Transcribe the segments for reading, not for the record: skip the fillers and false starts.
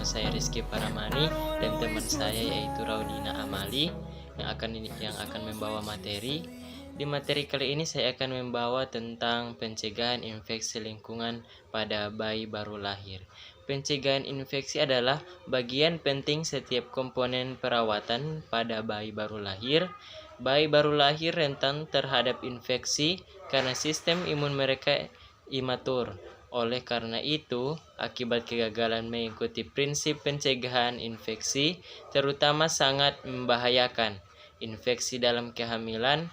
saya Rizky Paramani dan teman saya yaitu Raudina Amali yang akan membawa materi. Di materi kali ini saya akan membawa tentang pencegahan infeksi lingkungan pada bayi baru lahir. Pencegahan infeksi adalah bagian penting setiap komponen perawatan pada bayi baru lahir. Bayi baru lahir rentan terhadap infeksi karena sistem imun mereka imatur. Oleh karena itu, akibat kegagalan mengikuti prinsip pencegahan infeksi, terutama sangat membahayakan. Infeksi dalam kehamilan,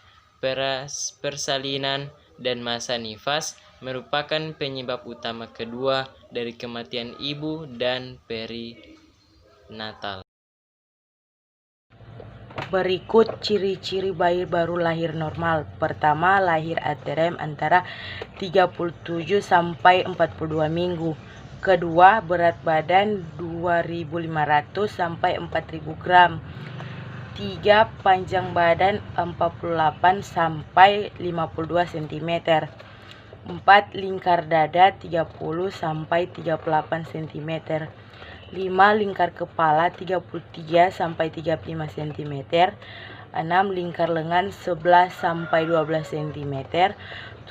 persalinan, dan masa nifas merupakan penyebab utama kedua dari kematian ibu dan perinatal. Berikut ciri-ciri bayi baru lahir normal. Pertama, lahir aterem antara 37 sampai 42 minggu. Kedua, berat badan 2.500 sampai 4.000 gram. 3, panjang badan 48 sampai 52 cm. 4, lingkar dada 30 sampai 38 cm. 5, lingkar kepala 33 sampai 35 cm. 6, lingkar lengan 11 sampai 12 cm.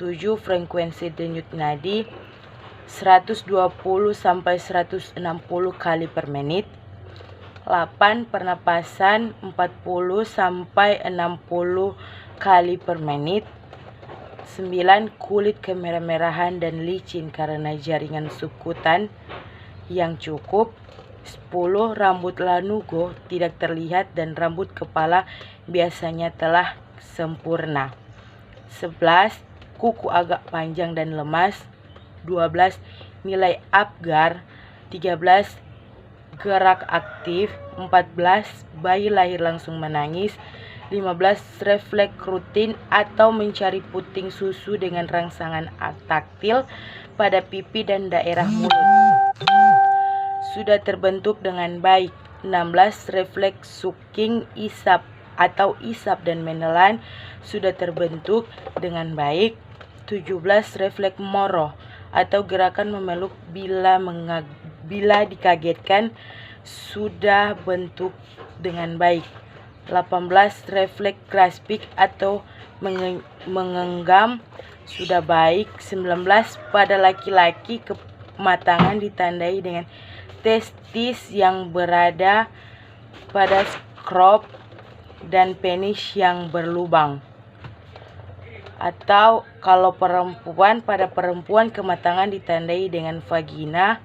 7, frekuensi denyut nadi 120 sampai 160 kali per menit. 8, pernapasan 40 sampai 60 kali per menit. 9, kulit kemerah-merahan dan licin karena jaringan sukutan yang cukup. 10, rambut lanugo tidak terlihat dan rambut kepala biasanya telah sempurna. 11, kuku agak panjang dan lemas. 12, nilai Apgar. 13, gerak aktif. 14, bayi lahir langsung menangis. 15, refleks rutin atau mencari puting susu dengan rangsangan taktil pada pipi dan daerah mulut sudah terbentuk dengan baik. 16, refleks sucking, isap dan menelan sudah terbentuk dengan baik. 17, refleks moroh atau gerakan memeluk bila dikagetkan sudah bentuk dengan baik. 18, refleks grasping atau mengenggam sudah baik. 19, pada laki-laki kematangan ditandai dengan testis yang berada pada skrob dan penis yang berlubang. Atau kalau pada perempuan kematangan ditandai dengan vagina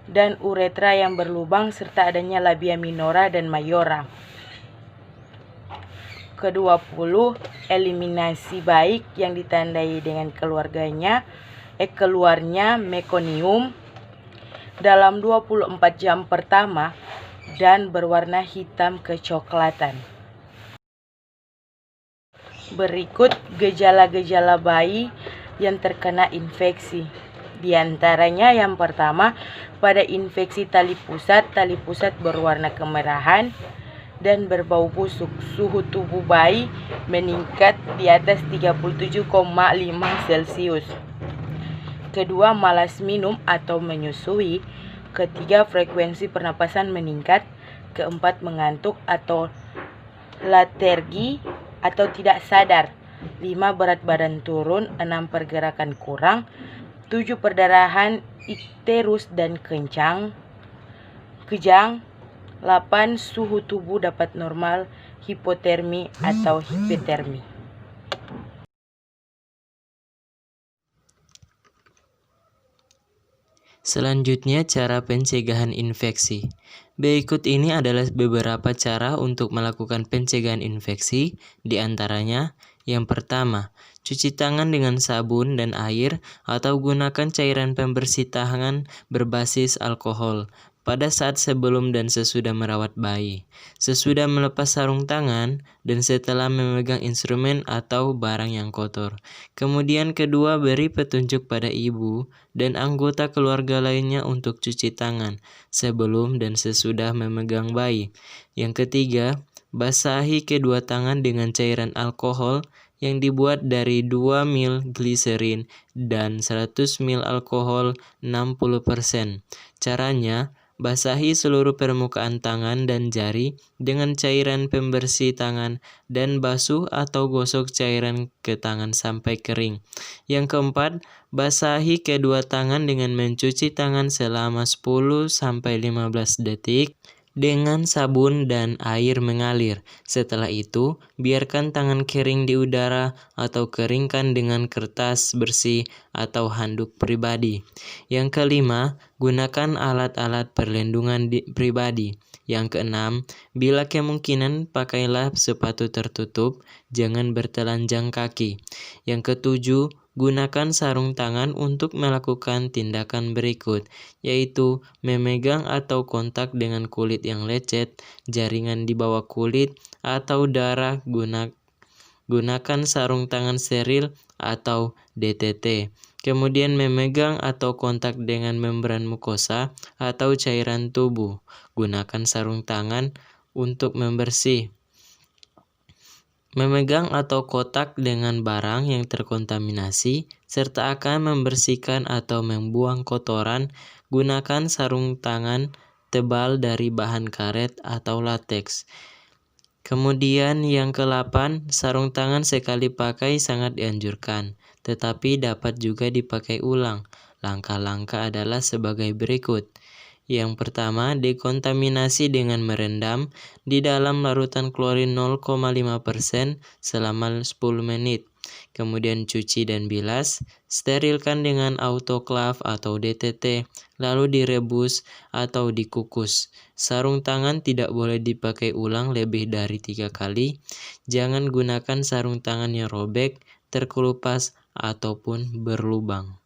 dan uretra yang berlubang serta adanya labia minora dan mayora. Ke-20, eliminasi baik yang ditandai dengan keluarnya mekonium dalam 24 jam pertama dan berwarna hitam kecoklatan. Berikut gejala-gejala bayi yang terkena infeksi. Di antaranya yang pertama, pada infeksi tali pusat berwarna kemerahan dan berbau busuk. Suhu tubuh bayi meningkat di atas 37,5 Celcius. Kedua, malas minum atau menyusui. Ketiga, frekuensi pernapasan meningkat. Keempat, mengantuk atau letargi atau tidak sadar. 5, berat badan turun. 6, pergerakan kurang. 7, perdarahan ikterus dan kejang. 8, suhu tubuh dapat normal, hipotermi atau hipertermi. Selanjutnya, cara pencegahan infeksi. Berikut ini adalah beberapa cara untuk melakukan pencegahan infeksi. Di antaranya, yang pertama, cuci tangan dengan sabun dan air atau gunakan cairan pembersih tangan berbasis alkohol pada saat sebelum dan sesudah merawat bayi, sesudah melepas sarung tangan, dan setelah memegang instrumen atau barang yang kotor. Kemudian kedua, beri petunjuk pada ibu dan anggota keluarga lainnya untuk cuci tangan sebelum dan sesudah memegang bayi. Yang ketiga, basahi kedua tangan dengan cairan alkohol yang dibuat dari 2 ml gliserin dan 100 ml alkohol 60%. Caranya, Basahi seluruh permukaan tangan dan jari dengan cairan pembersih tangan dan basuh atau gosok cairan ke tangan sampai kering. Yang keempat, basahi kedua tangan dengan mencuci tangan selama 10-15 detik dengan sabun dan air mengalir. Setelah itu, biarkan tangan kering di udara atau keringkan dengan kertas bersih atau handuk pribadi. Yang kelima, gunakan alat-alat perlindungan pribadi. Yang keenam, bila kemungkinan pakailah sepatu tertutup, jangan bertelanjang kaki. Yang ketujuh, gunakan sarung tangan untuk melakukan tindakan berikut, yaitu memegang atau kontak dengan kulit yang lecet, jaringan di bawah kulit, atau darah. Gunakan sarung tangan steril atau DTT. Kemudian memegang atau kontak dengan membran mukosa atau cairan tubuh. Gunakan sarung tangan untuk membersih. Memegang atau kontak dengan barang yang terkontaminasi, serta akan membersihkan atau membuang kotoran, gunakan sarung tangan tebal dari bahan karet atau lateks. Kemudian yang ke-8, sarung tangan sekali pakai sangat dianjurkan, tetapi dapat juga dipakai ulang. Langkah-langkah adalah sebagai berikut. Yang pertama, dekontaminasi dengan merendam di dalam larutan klorin 0,5% selama 10 menit. Kemudian cuci dan bilas, sterilkan dengan autoclave atau DTT, lalu direbus atau dikukus. Sarung tangan tidak boleh dipakai ulang lebih dari 3 kali. Jangan gunakan sarung tangan yang robek, terkelupas, ataupun berlubang.